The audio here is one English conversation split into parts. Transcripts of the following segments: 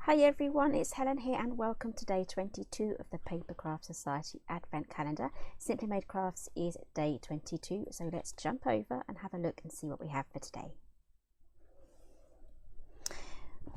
Hi everyone, it's Helen here and welcome to day 22 of the Papercraft Society Advent Calendar. Simply Made Crafts is day 22, so let's jump over and have a look and see what we have for today.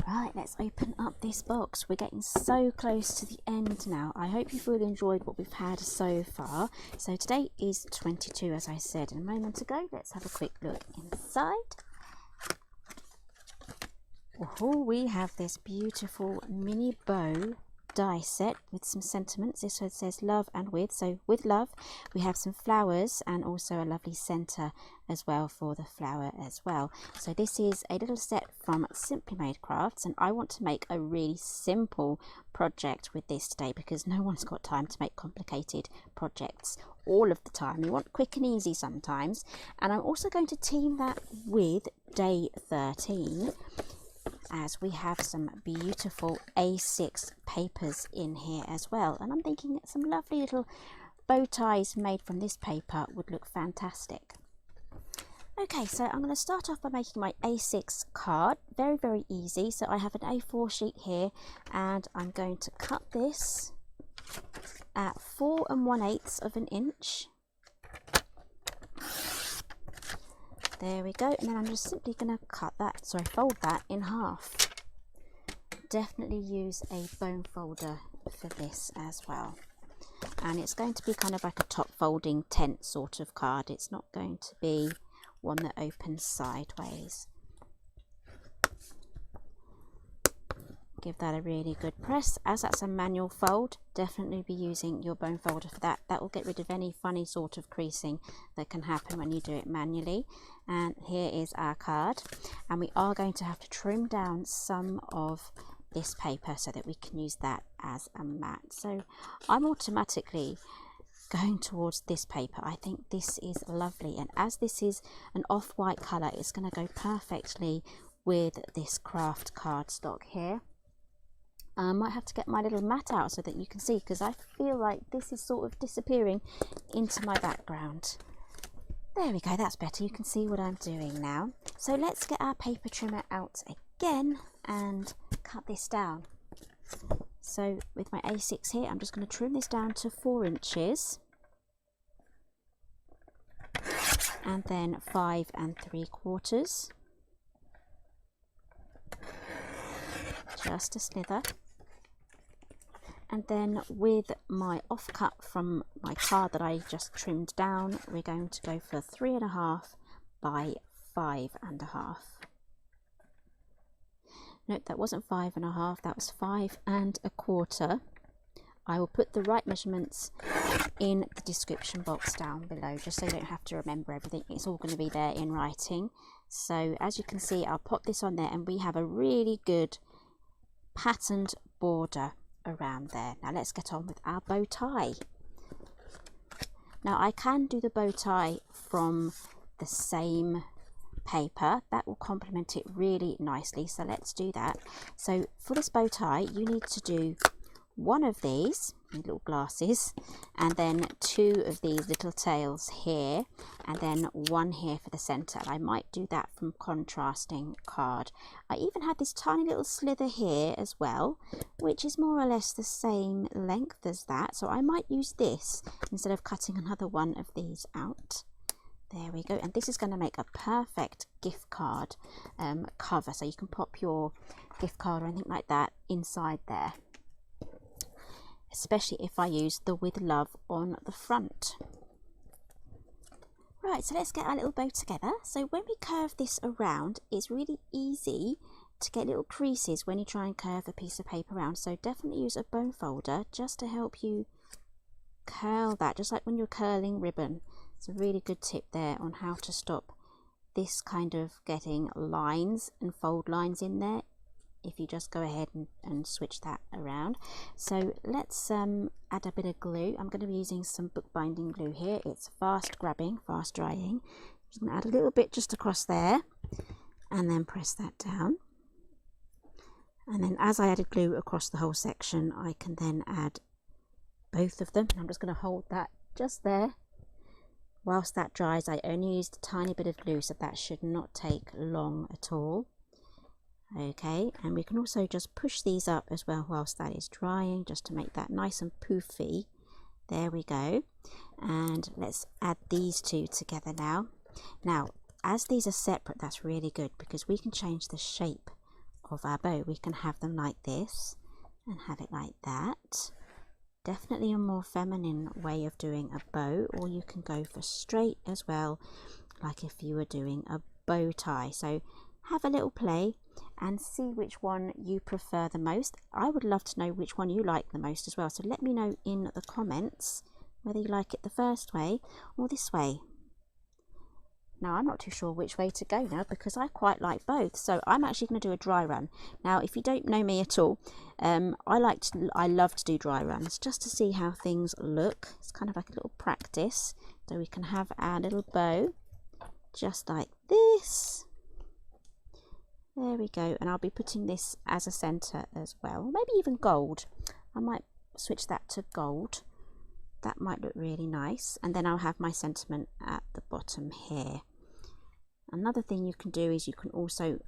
Right, let's open up this box. We're getting so close to the end now. I hope you've really enjoyed what we've had so far. So today is 22, as I said a moment ago. Let's have a quick look inside. Oh, we have this beautiful mini bow die set with some sentiments. This one says love and with, so with love. We have some flowers and also a lovely centre as well for the flower as well. So this is a little set from Simply Made Crafts, and I want to make a really simple project with this today because no one's got time to make complicated projects all of the time. We want quick and easy sometimes, and I'm also going to team that with day 13, as we have some beautiful A6 papers in here as well, and I'm thinking some lovely little bow ties made from this paper would look fantastic. Okay, so I'm going to start off by making my A6 card. Very easy. So I have an A4 sheet here and I'm going to cut this at 4 1/8 of an inch. There we go, and then I'm just simply going to fold that in half. Definitely use a bone folder for this as well. And it's going to be kind of like a top folding tent sort of card. It's not going to be one that opens sideways. Give that a really good press. As that's a manual fold, definitely be using your bone folder for that. That will get rid of any funny sort of creasing that can happen when you do it manually. And here is our card, and we are going to have to trim down some of this paper so that we can use that as a mat. So I'm automatically going towards this paper. I think this is lovely, and as this is an off-white colour, it's going to go perfectly with this craft cardstock here. I might have to get my little mat out so that you can see, because I feel like this is sort of disappearing into my background. There we go, that's better. You can see what I'm doing now. So let's get our paper trimmer out again and cut this down. So with my A6 here, I'm just going to trim this down to 4 inches. And then 5 3/4. Just a slither. And then with my offcut from my card that I just trimmed down, we're going to go for 3.5 by 5.5. Nope, that wasn't 5.5, that was 5 1/4. I will put the right measurements in the description box down below, just so you don't have to remember everything. It's all going to be there in writing. So as you can see, I'll pop this on there, and we have a really good patterned border around there. Now let's get on with our bow tie. Now I can do the bow tie from the same paper. That will complement it really nicely, so let's do that. So for this bow tie, you need to do one of these little glasses, and then 2 of these little tails here, and then 1 here for the center. I might do that from contrasting card. I even had this tiny little slither here as well, which is more or less the same length as that, so I might use this instead of cutting another one of these out. There we go, and this is going to make a perfect gift card cover, so you can pop your gift card or anything like that inside there, especially if I use the with love on the front. Right, so let's get our little bow together. So when we curve this around, it's really easy to get little creases when you try and curve a piece of paper around, so definitely use a bone folder just to help you curl that, just like when you're curling ribbon. It's a really good tip there on how to stop this kind of getting lines and fold lines in there, if you just go ahead and switch that around. So let's add a bit of glue. I'm going to be using some bookbinding glue here. It's fast grabbing, fast drying. I'm just going to add a little bit just across there and then press that down. And then as I added glue across the whole section, I can then add both of them. I'm just going to hold that just there. Whilst that dries, I only used a tiny bit of glue, so that should not take long at all. Okay, and we can also just push these up as well whilst that is drying, just to make that nice and poofy. There we go. And let's add these two together now. Now, as these are separate, that's really good because we can change the shape of our bow. We can have them like this and have it like that. Definitely a more feminine way of doing a bow, or you can go for straight as well, like if you were doing a bow tie. So have a little play and see which one you prefer the most. I would love to know which one you like the most as well, so let me know in the comments whether you like it the first way or this way. Now I'm not too sure which way to go now because I quite like both, so I'm actually going to do a dry run. Now if you don't know me at all, I love to do dry runs just to see how things look. It's kind of like a little practice, so we can have our little bow just like this. There we go, and I'll be putting this as a centre as well, maybe even gold. I might switch that to gold. That might look really nice, and then I'll have my sentiment at the bottom here. Another thing you can do is you can also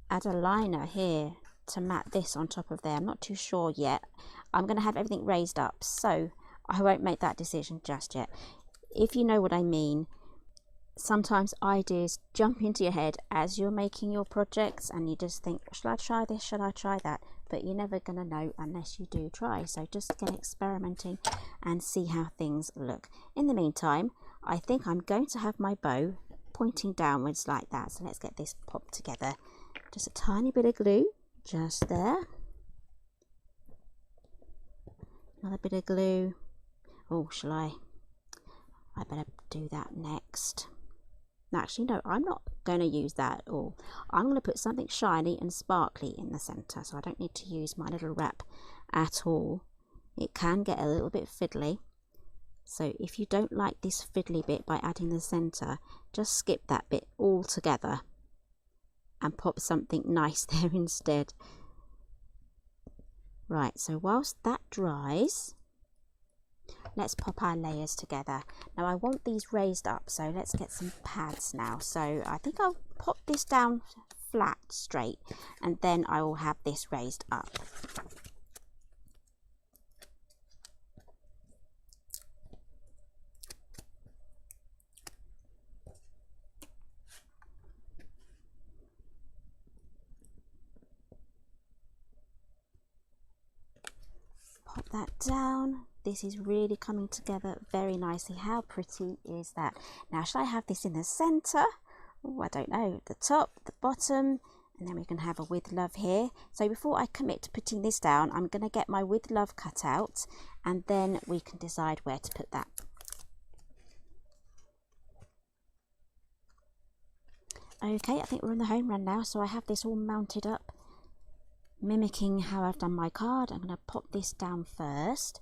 add a liner here to mat this on top of there. I'm not too sure yet. I'm going to have everything raised up, so I won't make that decision just yet. If you know what I mean, sometimes ideas jump into your head as you're making your projects and you just think, should I try this, should I try that? But you're never going to know unless you do try. So just get experimenting and see how things look. In the meantime, I think I'm going to have my bow pointing downwards like that. So let's get this popped together. Just a tiny bit of glue just there. Another bit of glue. Oh, shall I better do that next. Actually, no, I'm not going to use that at all. I'm going to put something shiny and sparkly in the centre, so I don't need to use my little wrap at all. It can get a little bit fiddly, so if you don't like this fiddly bit by adding the centre, just skip that bit altogether and pop something nice there instead. Right, so whilst that dries, let's pop our layers together. Now I want these raised up, so let's get some pads now. So I think I'll pop this down flat straight and then I will have this raised up. Pop that down. This is really coming together very nicely. How pretty is that? Now, should I have this in the centre? Oh, I don't know. The top, the bottom, and then we can have a with love here. So before I commit to putting this down, I'm going to get my with love cut out, and then we can decide where to put that. Okay, I think we're on the home run now, so I have this all mounted up, mimicking how I've done my card. I'm going to pop this down first.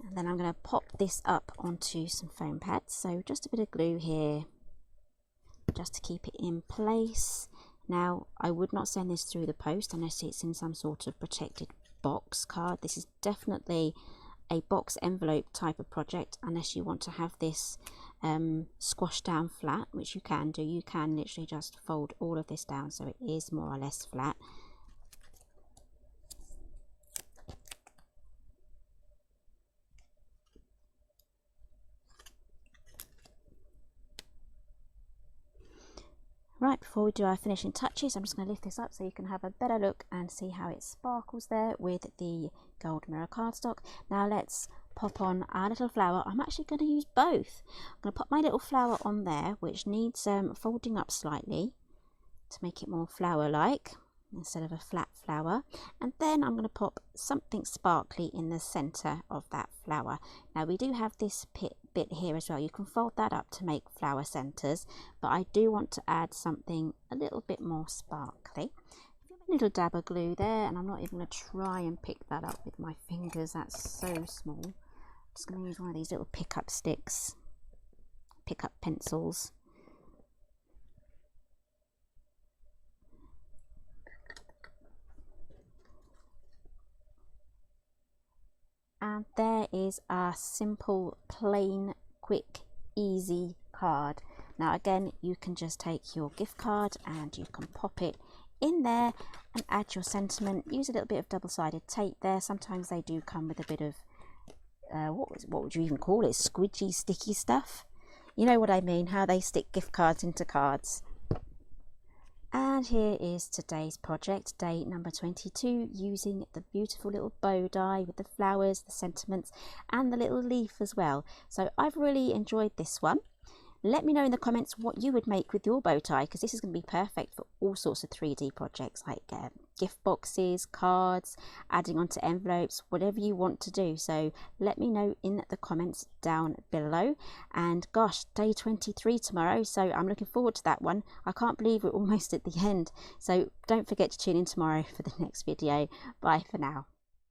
And then I'm going to pop this up onto some foam pads. So just a bit of glue here, just to keep it in place. Now, I would not send this through the post unless it's in some sort of protected box card. This is definitely a box envelope type of project, unless you want to have this squashed down flat, which you can do. You can literally just fold all of this down so it is more or less flat. Right, before we do our finishing touches, I'm just going to lift this up so you can have a better look and see how it sparkles there with the gold mirror cardstock. Now let's pop on our little flower. I'm actually going to use both. I'm going to pop my little flower on there, which needs folding up slightly to make it more flower-like instead of a flat flower. And then I'm going to pop something sparkly in the centre of that flower. Now we do have this bit here as well. You can fold that up to make flower centres, but I do want to add something a little bit more sparkly. A little dab of glue there, and I'm not even going to try and pick that up with my fingers. That's so small. I'm just going to use one of these little pick-up sticks, pick-up pencils. And there is our simple, plain, quick, easy card. Now again, you can just take your gift card and you can pop it in there and add your sentiment. Use a little bit of double-sided tape there. Sometimes they do come with a bit of what would you even call it, squidgy sticky stuff, you know what I mean, how they stick gift cards into cards. And here is today's project, day number 22, using the beautiful little bow die with the flowers, the sentiments and the little leaf as well. So I've really enjoyed this one. Let me know in the comments what you would make with your bow tie, because this is going to be perfect for all sorts of 3D projects like gift boxes, cards, adding onto envelopes, whatever you want to do. So let me know in the comments down below. And gosh, day 23 tomorrow, so I'm looking forward to that one. I can't believe we're almost at the end. So don't forget to tune in tomorrow for the next video. Bye for now.